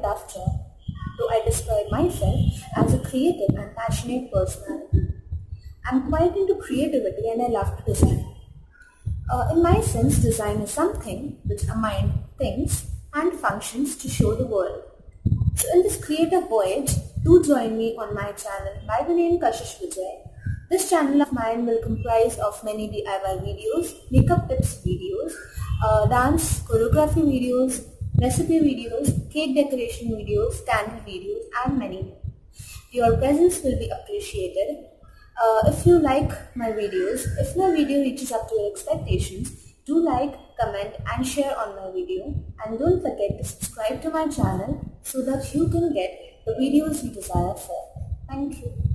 tough job, though I describe myself as a creative and passionate personality. I'm quite into creativity and I love to design. In my sense, design is something which a mind thinks and functions to show the world. So in this creative voyage, do join me on my channel by the name Kashish Vijay. This channel of mine will comprise of many DIY videos, makeup tips videos, dance choreography videos, recipe videos, cake decoration videos, candle videos and many more. Your presence will be appreciated. If you like my videos, if my video reaches up to your expectations, do like, comment and share on my video, and don't forget to subscribe to my channel so that you can get the videos you desire for. Thank you.